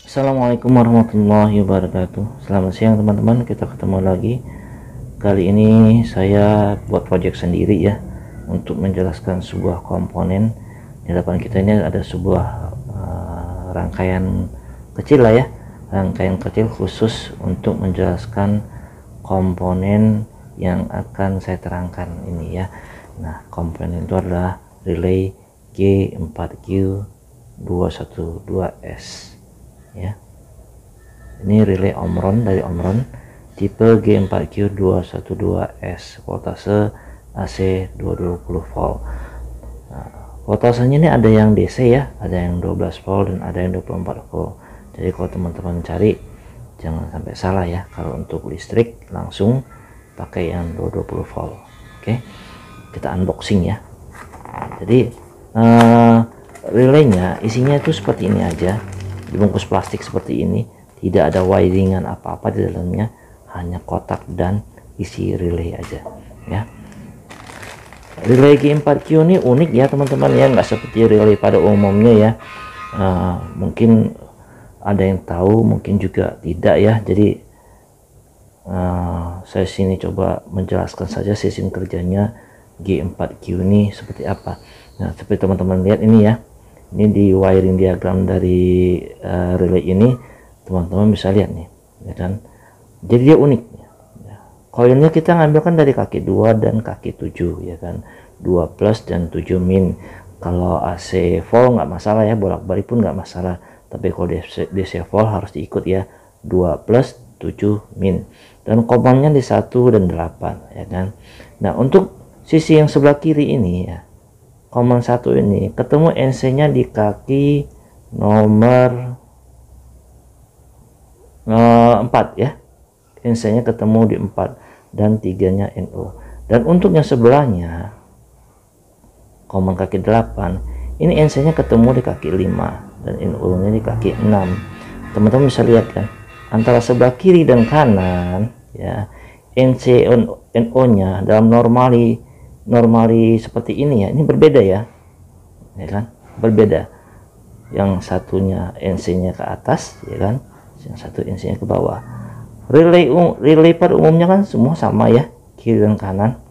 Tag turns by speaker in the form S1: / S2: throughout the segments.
S1: Assalamualaikum warahmatullahi wabarakatuh. Selamat siang teman-teman, kita ketemu lagi. Kali ini saya buat project sendiri ya, untuk menjelaskan sebuah komponen. Di depan kita ini ada sebuah rangkaian kecil lah ya, rangkaian kecil khusus untuk menjelaskan komponen yang akan saya terangkan ini ya. Nah, komponen itu adalah relay G4Q212S ya. Ini relay Omron dari Omron tipe G4Q212S, voltase AC 220 volt. Nah, voltasenya ini ada yang DC ya, ada yang 12 volt dan ada yang 24 volt. Jadi kalau teman-teman cari jangan sampai salah ya, kalau untuk listrik langsung pakai yang 220 volt. Oke, kita unboxing ya. Jadi relaynya isinya itu seperti ini aja, dibungkus plastik seperti ini, tidak ada wiringan apa-apa di dalamnya, hanya kotak dan isi relay aja ya. Relay G4Q ini unik ya teman-teman ya, nggak seperti relay pada umumnya ya. Mungkin ada yang tahu, mungkin juga tidak ya. Jadi saya sini coba menjelaskan saja sistem kerjanya G4Q ini seperti apa. Nah, seperti teman-teman lihat ini ya, ini di wiring diagram dari relay ini teman-teman bisa lihat nih ya kan. Jadi dia unik ya. Koilnya kita ngambilkan dari kaki 2 dan kaki 7 ya kan, 2 plus dan 7 min. Kalau AC volt nggak masalah ya, bolak-balik pun nggak masalah, tapi kalau DC volt harus diikut ya, 2 plus 7 min. Dan komponennya di 1 dan 8 ya kan. Nah, untuk sisi yang sebelah kiri ini ya, komponen 1 ini ketemu NC nya di kaki nomor 4 ya, NC nya ketemu di 4 dan 3 nya NO. Dan untuk yang sebelahnya komponen kaki 8 ini NC nya ketemu di kaki 5 dan NO nya di kaki 6. Teman-teman bisa lihat kan, antara sebelah kiri dan kanan ya, NC NO nya dalam normali seperti ini ya, ini berbeda ya kan, berbeda. Yang satunya NC nya ke atas ya kan, yang satu NC nya ke bawah. Relay pada umumnya kan semua sama ya, kiri dan kanan.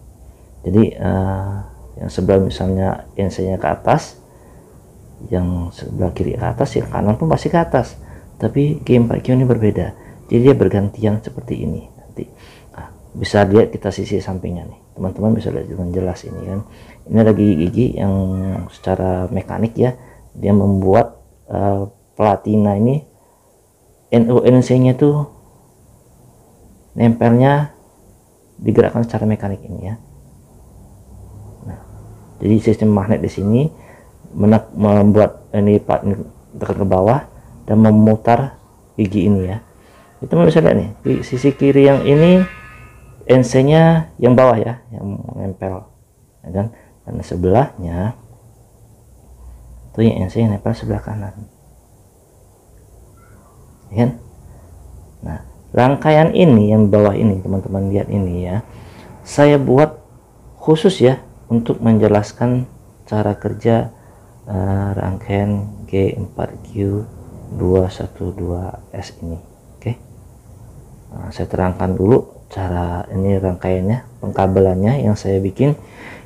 S1: Jadi yang sebelah misalnya NC nya ke atas, yang sebelah kiri ke atas, yang kanan pun pasti ke atas. Tapi G4Q ini berbeda, jadi dia bergantian seperti ini nanti. Nah, bisa lihat kita sisi sampingnya nih, teman-teman bisa lihat dengan jelas ini kan. Ini ada gigi-gigi yang secara mekanik ya, dia membuat platina ini NC nya tuh nempelnya digerakkan secara mekanik ini ya. Nah, jadi sistem magnet di sini membuat ini part ini tekan ke bawah dan memutar gigi ini ya. Itu bisa lihat nih, di sisi kiri yang ini NC nya yang bawah ya, yang nempel ya kan, dan sebelahnya itu yang NC yang nempel sebelah kanan ya kan. Nah, rangkaian ini yang bawah ini teman-teman lihat ini ya, saya buat khusus ya untuk menjelaskan cara kerja rangkaian G4Q212S ini. Oke, nah, saya terangkan dulu cara ini rangkaiannya, pengkabelannya yang saya bikin.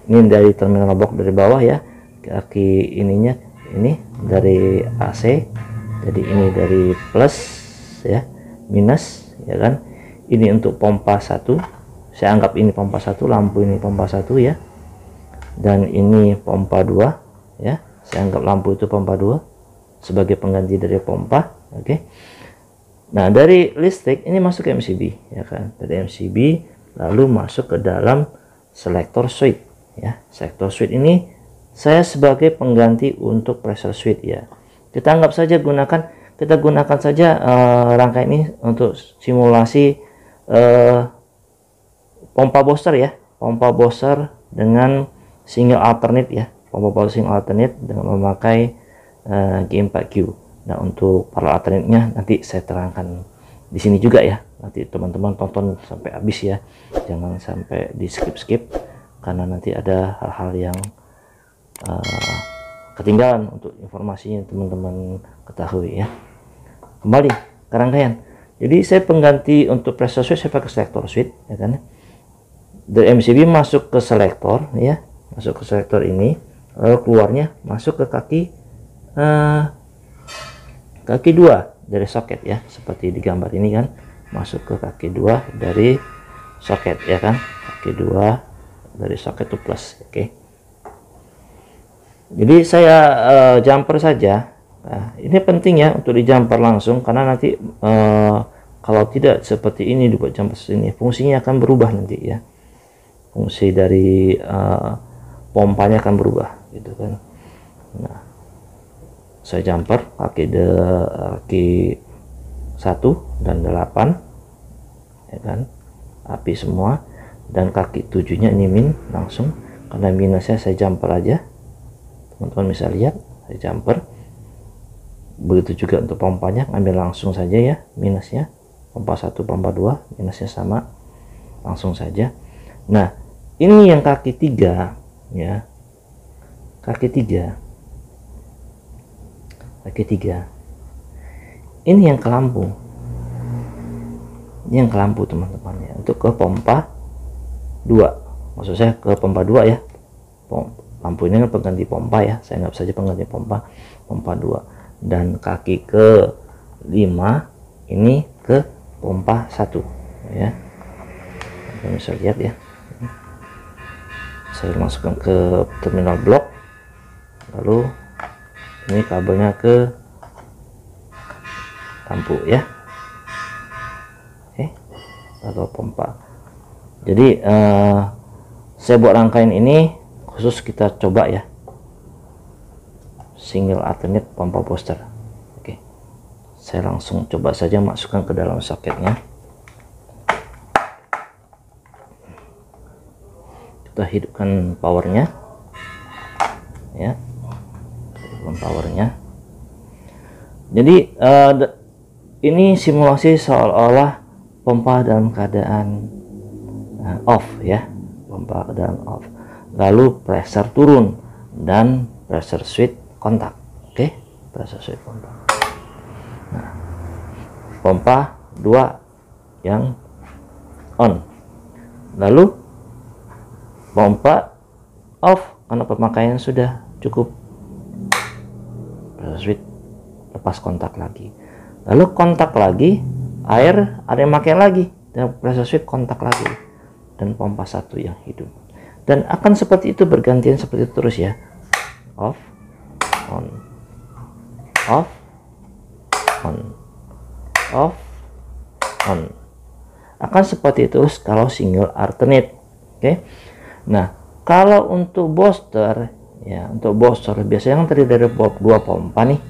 S1: Ini dari terminal box dari bawah ya, kaki ininya ini dari AC, jadi ini dari plus ya, minus ya kan. Ini untuk pompa 1, saya anggap ini pompa 1, lampu ini pompa 1 ya, dan ini pompa 2 ya, saya anggap lampu itu pompa 2 sebagai pengganti dari pompa. Oke. Nah, dari listrik ini masuk ke MCB ya kan, dari MCB lalu masuk ke dalam selektor switch ya. Selektor switch ini saya sebagai pengganti untuk pressure switch ya. Kita gunakan saja rangkaian ini untuk simulasi pompa booster ya, pompa booster dengan single alternate ya, pompa booster single alternate dengan memakai G4Q. Nah, untuk para alternate-nya nanti saya terangkan di sini juga ya. Nanti teman-teman tonton sampai habis ya, jangan sampai di skip karena nanti ada hal-hal yang ketinggalan untuk informasinya teman-teman ketahui ya. Kembali ke rangkaian. Jadi saya pengganti untuk pressure switch saya pakai selector switch ya kan. Dari MCB masuk ke selektor ya, masuk ke selektor ini, lalu keluarnya masuk ke kaki 2 dari soket ya, seperti di gambar ini kan, masuk ke kaki 2 dari soket ya kan, kaki 2 dari soket itu plus. Oke. Jadi saya jumper saja. Nah, ini penting ya untuk di jumper langsung, karena nanti kalau tidak seperti ini dibuat jumper sini, fungsinya akan berubah nanti ya. Fungsi dari pompanya akan berubah gitu kan. Nah, saya jumper kaki 1 dan 8 ya kan, api semua, dan kaki 7 nya ini min langsung, karena minusnya saya jumper aja, teman-teman bisa lihat saya jumper. Begitu juga untuk pompanya, ambil langsung saja ya minusnya, pompa 1 pompa 2 minusnya sama, langsung saja. Nah ini yang kaki 3 ya, kaki 3 ini yang ke lampu, ini yang ke lampu teman-teman ya, untuk ke pompa 2, maksud saya ke pompa 2 ya. Lampu ini kan pengganti pompa ya, saya anggap saja pengganti pompa 2, dan kaki ke 5 ini ke pompa 1 ya. Kita bisa lihat ya, saya masukkan ke terminal blok, lalu ini kabelnya ke lampu ya. Oke, atau pompa. Jadi saya buat rangkaian ini khusus kita coba ya, single alternate pompa booster. Oke, saya langsung coba saja masukkan ke dalam soketnya. Kita hidupkan powernya ya, hidupkan powernya. Jadi ini simulasi seolah-olah pompa dalam keadaan off ya, pompa keadaan off, lalu pressure turun dan pressure switch kontak. Oke, pressure switch kontak. Nah, pompa 2 yang on, lalu pompa off karena pemakaian sudah cukup, pressure switch lepas kontak lagi, lalu kontak lagi, air ada yang pakai lagi dan pressure switch kontak lagi, dan pompa 1 yang hidup. Dan akan seperti itu bergantian seperti itu terus ya, off on, off on, off on, akan seperti itu kalau single alternate. Oke. Nah kalau untuk booster ya, untuk booster biasanya kan terdiri dari 2 pompa nih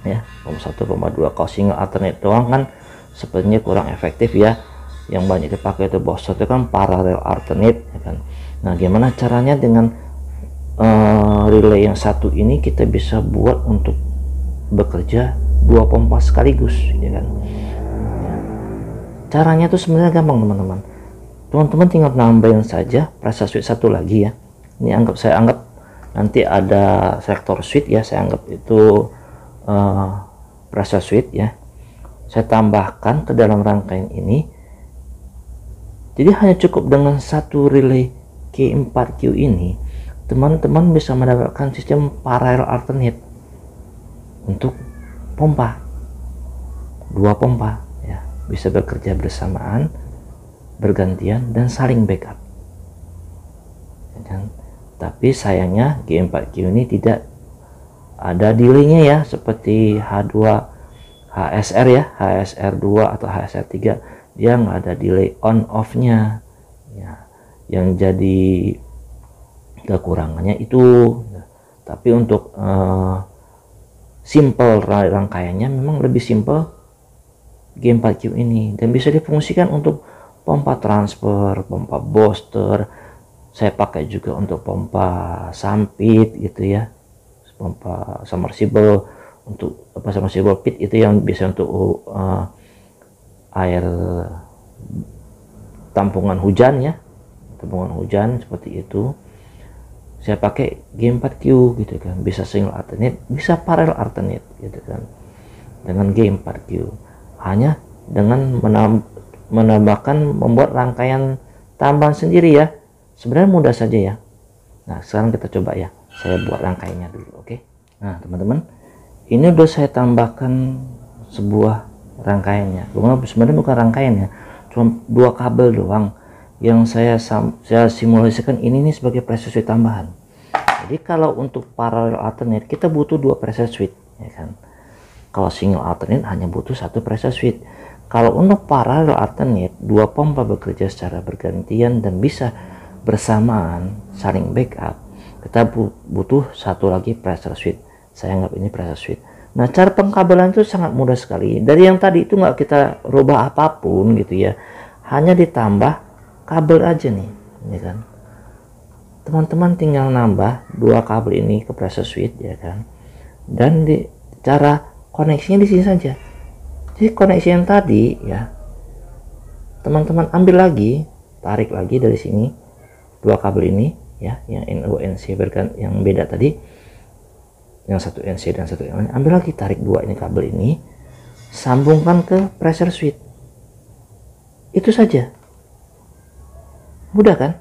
S1: ya, pompa 1 pompa 2. Kalau single alternate doang kan sepertinya kurang efektif ya, yang banyak dipakai itu booster itu kan parallel alternate ya kan. Nah gimana caranya dengan relay yang satu ini kita bisa buat untuk bekerja 2 pompa sekaligus ya kan ya. Caranya tuh sebenarnya gampang teman-teman. Teman-teman tinggal nambahin saja pressure switch 1 lagi ya. Ini saya anggap nanti ada selector switch ya, saya anggap itu pressure switch ya, saya tambahkan ke dalam rangkaian ini. Jadi hanya cukup dengan satu relay K4Q ini, teman-teman bisa mendapatkan sistem parallel alternate untuk pompa, 2 pompa ya, bisa bekerja bersamaan, bergantian dan saling backup dan, tapi sayangnya G4Q ini tidak ada delaynya ya, seperti H2 HSR ya, HSR2 atau HSR3 dia nggak ada delay on off nya ya, yang jadi kekurangannya itu. Tapi untuk simple rangkaiannya memang lebih simple G4Q ini, dan bisa difungsikan untuk pompa transfer, pompa booster. Saya pakai juga untuk pompa sampit gitu ya, pompa submersible. Untuk apa, submersible pit itu yang biasa untuk air tampungan hujan ya, tampungan hujan seperti itu. saya pakai G4Q gitu kan, bisa single alternate, bisa parallel alternate gitu kan, dengan G4Q, hanya dengan menambahkan, membuat rangkaian tambahan sendiri ya. Sebenarnya mudah saja ya. Nah sekarang kita coba ya, saya buat rangkaiannya dulu. Oke. Nah teman-teman, ini udah saya tambahkan sebuah rangkaiannya. Sebenarnya bukan rangkaiannya, cuma 2 kabel doang yang saya simulasikan ini nih sebagai pressure switch tambahan. Jadi kalau untuk parallel alternate kita butuh 2 pressure switch ya kan. Kalau single alternate hanya butuh 1 pressure switch. Kalau untuk parallel alternate, 2 pompa bekerja secara bergantian dan bisa bersamaan saling backup, kita butuh 1 lagi pressure switch. Saya anggap ini pressure switch. Nah cara pengkabelan itu sangat mudah sekali. Dari yang tadi itu nggak kita rubah apapun gitu ya, hanya ditambah kabel aja nih ya kan. Teman-teman tinggal nambah 2 kabel ini ke pressure switch ya kan, dan cara koneksinya di sini saja. Jadi koneksi yang tadi ya, teman-teman ambil lagi, tarik lagi dari sini 2 kabel ini ya, yang NO NC yang beda tadi, yang satu NC dan satu yang lain, ambil lagi, tarik 2 ini kabel ini, sambungkan ke pressure switch. Itu saja. Mudah kan?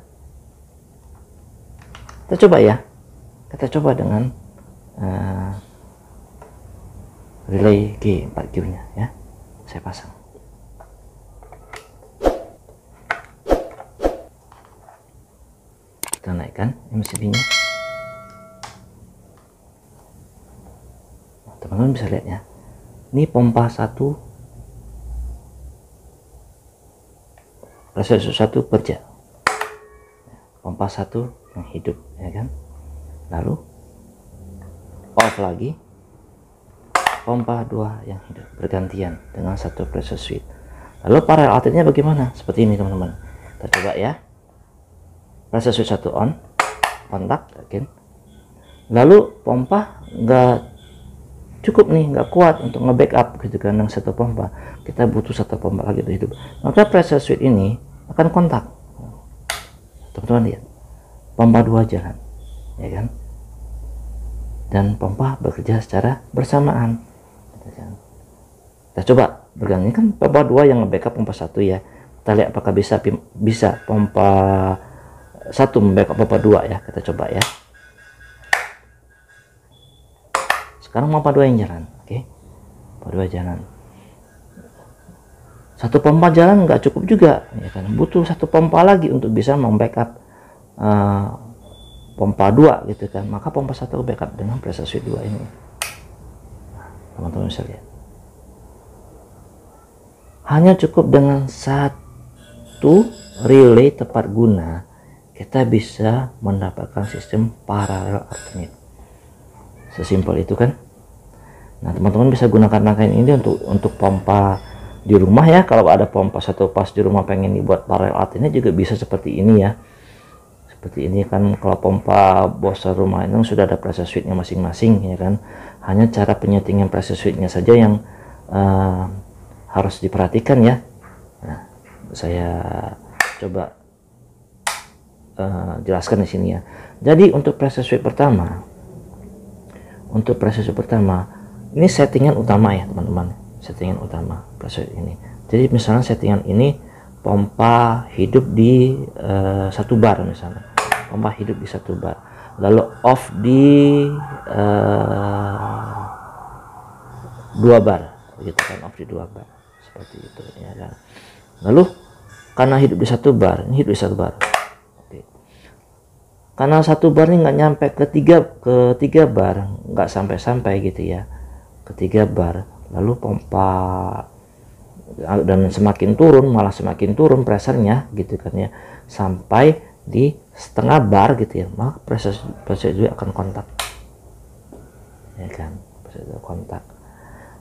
S1: Kita coba ya. Kita coba dengan relay G4Q nya ya. Saya pasang. Kita naikkan MCB nya. Teman-teman bisa lihat ya. Ini pompa 1 pressure switch 1 kerja. Pompa 1 yang hidup ya kan, lalu off lagi, pompa 2 yang hidup bergantian dengan 1 pressure switch. Lalu parallel alternate-nya bagaimana? Seperti ini teman-teman. Kita coba ya. Pressure switch 1 on, kontak yakin. Lalu pompa nggak cukup nih, nggak kuat untuk nge-backup gitu kan, dengan 1 pompa. Kita butuh 1 pompa lagi untuk hidup. Maka pressure switch ini akan kontak. Teman-teman lihat, pompa 2 jalan ya kan, dan pompa bekerja secara bersamaan. Kita coba berganti, kan pompa 2 yang nge-backup pompa 1 ya. Kita lihat apakah bisa pompa 1 membackup pompa 2 ya. Kita coba ya. Sekarang pompa 2 yang jalan. Oke, pompa 2 jalan. 1 pompa jalan nggak cukup juga ya kan, butuh 1 pompa lagi untuk bisa membackup pompa 2 gitu kan. Maka pompa 1 backup dengan pressure switch 2 ini. Teman-teman bisa lihat, hanya cukup dengan 1 relay tepat guna kita bisa mendapatkan sistem parallel alternate. Sesimpel itu kan. Nah teman-teman bisa gunakan rangkaian ini untuk pompa di rumah ya. Kalau ada pompa 1 pas di rumah pengen dibuat parallel alternate juga bisa seperti ini ya. Seperti ini kan, kalau pompa bosan rumah itu sudah ada pressure switch-nya masing-masing ya kan. Hanya cara penyetingan pressure switch-nya saja yang harus diperhatikan ya. Nah, saya coba jelaskan di sini ya. Jadi untuk pressure switch pertama, ini settingan utama ya teman-teman. Settingan utama pressure ini. Jadi misalnya settingan ini pompa hidup di 1 bar misalnya, pompa hidup di 1 bar, lalu off di 2 bar gitu kan, off di 2 bar seperti itu ya kan. Lalu karena hidup di 1 bar, ini hidup di 1 bar. Oke. Karena 1 bar ini nggak nyampe ke 3 bar, nggak sampai gitu ya, ke 3 bar. Lalu pompa, dan semakin turun, malah semakin turun pressernya gitu kan ya, sampai di setengah bar gitu ya, maka pressure juga akan kontak ya kan, pressure kontak.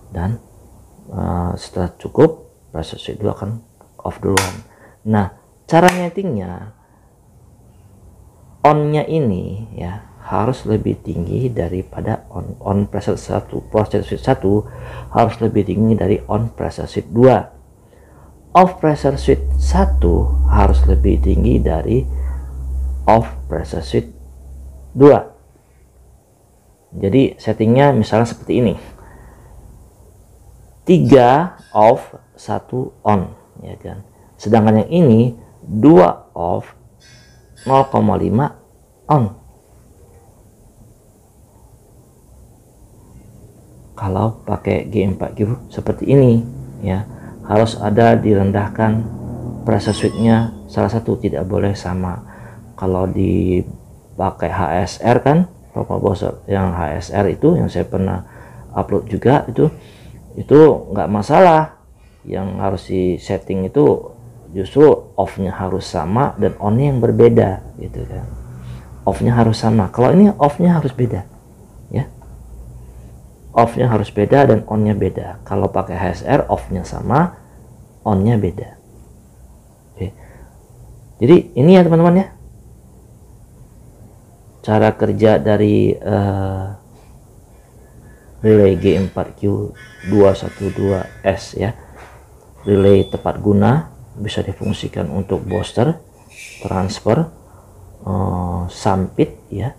S1: Dan setelah cukup, pressure switch dulu akan off duluan. Nah cara nyetingnya, on-nya ini ya harus lebih tinggi daripada on pressure 1, pressure switch 1 harus lebih tinggi dari on pressure switch 2. Off pressure switch 1 harus lebih tinggi dari off pressure switch 2 2. Jadi settingnya misalnya seperti ini, 3 off 1 on, ya kan. Sedangkan yang ini 2 off 0,5 on. Kalau pakai G4Q seperti ini ya, harus ada direndahkan pressure switch-nya salah satu, tidak boleh sama. Kalau dipakai HSR kan, Bapak Bos, yang HSR itu yang saya pernah upload juga, itu nggak masalah. Yang harus di setting itu justru off-nya harus sama dan on-nya yang berbeda gitu kan. Off-nya harus sama. Kalau ini off-nya harus beda ya. Off-nya harus beda dan on-nya beda. Kalau pakai HSR off-nya sama, on-nya beda. Oke. Jadi ini ya teman-teman ya, cara kerja dari relay G4Q212S ya. Relay tepat guna, bisa difungsikan untuk booster, transfer, sampit ya,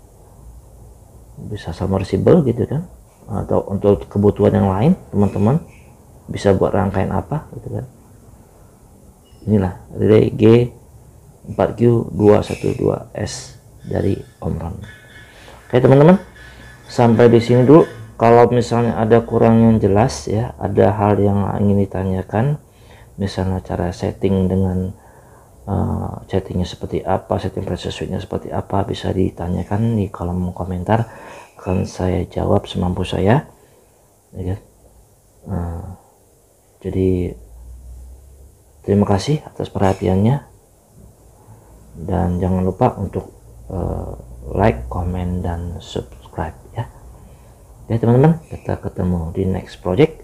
S1: bisa submersible gitu kan, atau untuk kebutuhan yang lain teman-teman bisa buat rangkaian apa gitu kan. Inilah relay G4Q212S dari Omron. Oke teman-teman, sampai di sini dulu. Kalau misalnya ada kurang yang jelas ya, ada hal yang ingin ditanyakan, misalnya cara setting dengan settingnya seperti apa, setting pressure switch-nya seperti apa, bisa ditanyakan di kolom komentar, akan saya jawab semampu saya ya. Jadi terima kasih atas perhatiannya, dan jangan lupa untuk like, comment, dan subscribe ya. Ya teman-teman, kita ketemu di next project.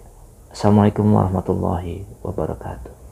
S1: Assalamualaikum warahmatullahi wabarakatuh.